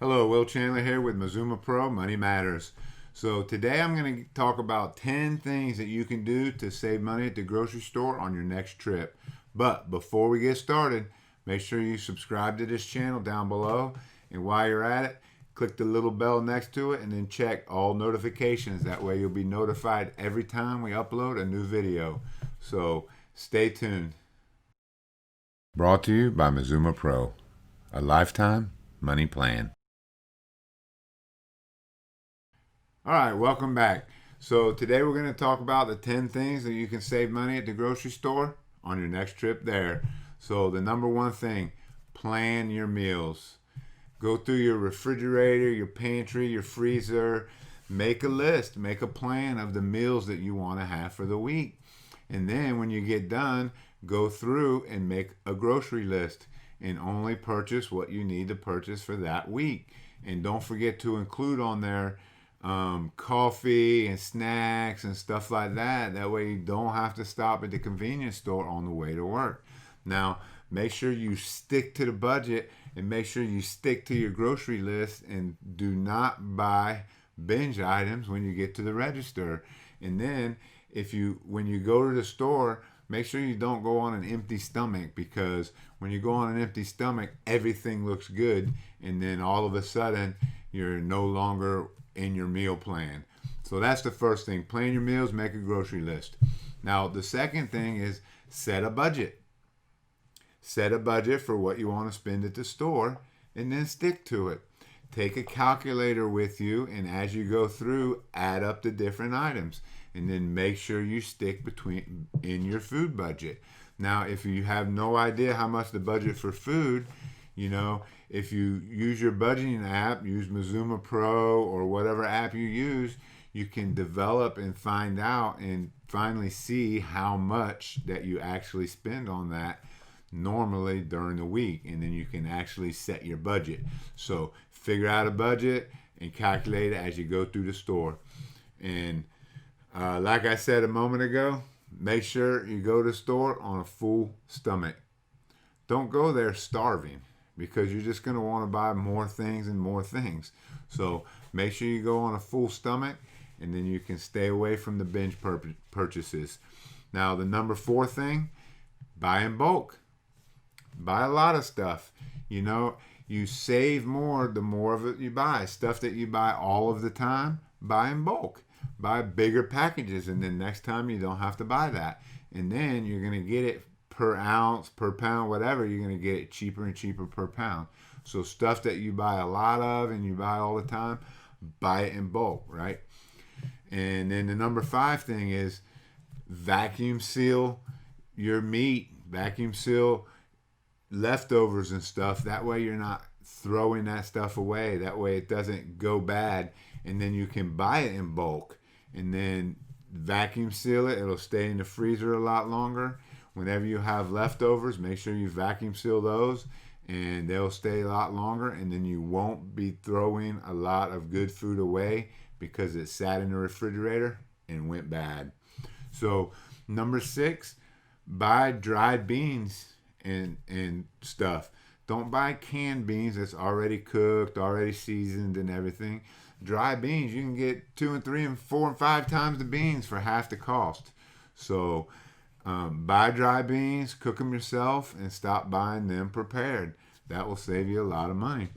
Hello, Will Chandler here with Mazuma Pro Money Matters. So today I'm going to talk about 10 things that you can do to save money at the grocery store on your next trip. But before we get started, make sure you subscribe to this channel down below. And while you're at it, click the little bell next to it and then check all notifications. That way you'll be notified every time we upload a new video. So stay tuned. Brought to you by Mazuma Pro, a lifetime money plan. All right, welcome back. So today we're going to talk about the 10 things that you can save money at the grocery store on your next trip there. So the number one thing, plan your meals. Go through your refrigerator, your pantry, your freezer, make a list, make a plan of the meals that you want to have for the week. And then when you get done, go through and make a grocery list and only purchase what you need to purchase for that week. And don't forget to include on there coffee and snacks and stuff like that. That way you don't have to stop at the convenience store on the way to work. Now, make sure you stick to the budget and make sure you stick to your grocery list and do not buy binge items when you get to the register. And then when you go to the store, make sure you don't go on an empty stomach, because when you go on an empty stomach, everything looks good, and then all of a sudden you're no longer in your meal plan. So that's the first thing. Plan your meals, make a grocery list. Now, the second thing is set a budget. Set a budget for what you want to spend at the store and then stick to it. Take a calculator with you, and as you go through, add up the different items and then make sure you stick in your food budget. Now, if you have no idea how much the budget for food, if you use your budgeting app, use Mazuma Pro or whatever app you use, you can develop and find out and finally see how much that you actually spend on that normally during the week, and then you can actually set your budget. So figure out a budget and calculate it as you go through the store. And like I said a moment ago, make sure you go to the store on a full stomach. Don't go there starving, because you're just going to want to buy more things and more things. So make sure you go on a full stomach, and then you can stay away from the binge purchases. Now, the number 4 thing, buy in bulk. Buy a lot of stuff. You save more the more of it you buy. Stuff that you buy all of the time, buy in bulk. Buy bigger packages, and then next time you don't have to buy that. And then you're going to get it per ounce, per pound, whatever. You're going to get it cheaper and cheaper per pound. So stuff that you buy a lot of and you buy all the time, buy it in bulk, right? And then the number 5 thing is vacuum seal your meat. Vacuum seal leftovers and stuff. That way you're not throwing that stuff away. That way it doesn't go bad. And then you can buy it in bulk and then vacuum seal it. It'll stay in the freezer a lot longer. Whenever you have leftovers, make sure you vacuum seal those, and they'll stay a lot longer, and then you won't be throwing a lot of good food away because it sat in the refrigerator and went bad. So number 6, buy dried beans and stuff. Don't buy canned beans that's already cooked, already seasoned and everything. Dry beans, you can get 2 and 3 and 4 and 5 times the beans for half the cost. So buy dry beans, cook them yourself, and stop buying them prepared. That will save you a lot of money.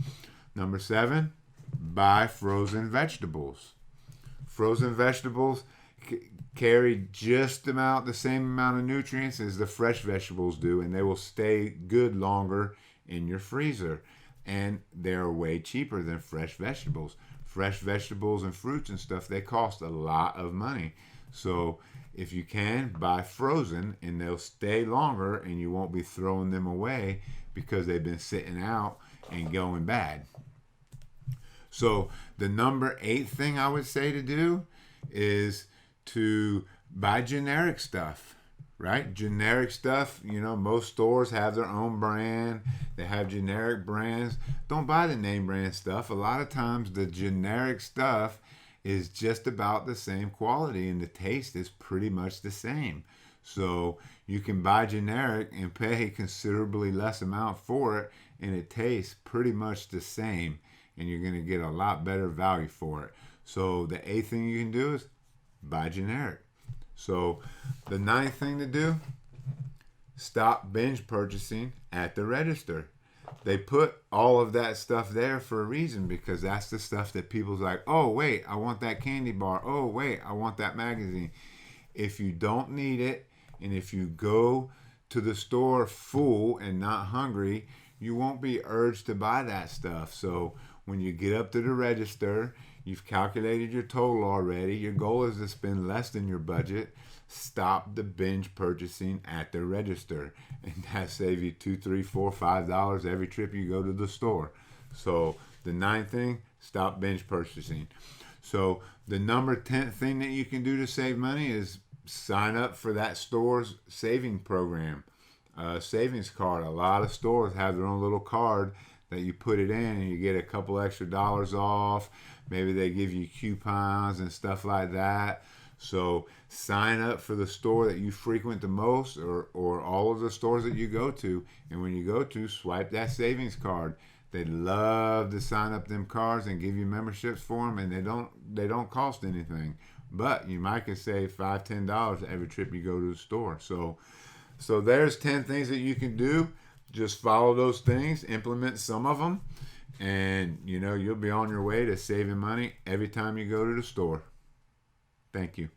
Number 7, buy frozen vegetables. Frozen vegetables carry just the same amount of nutrients as the fresh vegetables do, and they will stay good longer in your freezer. And they're way cheaper than fresh vegetables. Fresh vegetables and fruits and stuff, they cost a lot of money. So if you can, buy frozen, and they'll stay longer, and you won't be throwing them away because they've been sitting out and going bad. So the number 8 thing I would say to do is to buy generic stuff, right? Generic stuff, most stores have their own brand. They have generic brands. Don't buy the name brand stuff. A lot of times the generic stuff is just about the same quality, and the taste is pretty much the same. So you can buy generic and pay considerably less amount for it, and it tastes pretty much the same. and you're going to get a lot better value for it. So the 8th thing you can do is buy generic. So the 9th thing to do, stop binge purchasing at the register. They put all of that stuff there for a reason, because that's the stuff that people's like, oh wait, I want that candy bar. Oh wait, I want that magazine. If you don't need it, and if you go to the store full and not hungry, you won't be urged to buy that stuff. So when you get up to the register, you've calculated your total already. Your goal is to spend less than your budget. Stop the binge purchasing at the register, and that saves you $2, $3, $4, $5 every trip you go to the store. So the 9th thing, stop binge purchasing. So the number 10th thing that you can do to save money is sign up for that store's saving program, savings card. A lot of stores have their own little card that you put it in and you get a couple extra dollars off. Maybe they give you coupons and stuff like that. So sign up for the store that you frequent the most, or all of the stores that you go to. And when you go to, swipe that savings card. They love to sign up them cards and give you memberships for them, and they don't cost anything. But you might can save $5, $10 every trip you go to the store. So there's 10 things that you can do. Just follow those things, implement some of them, and you'll be on your way to saving money every time you go to the store. Thank you.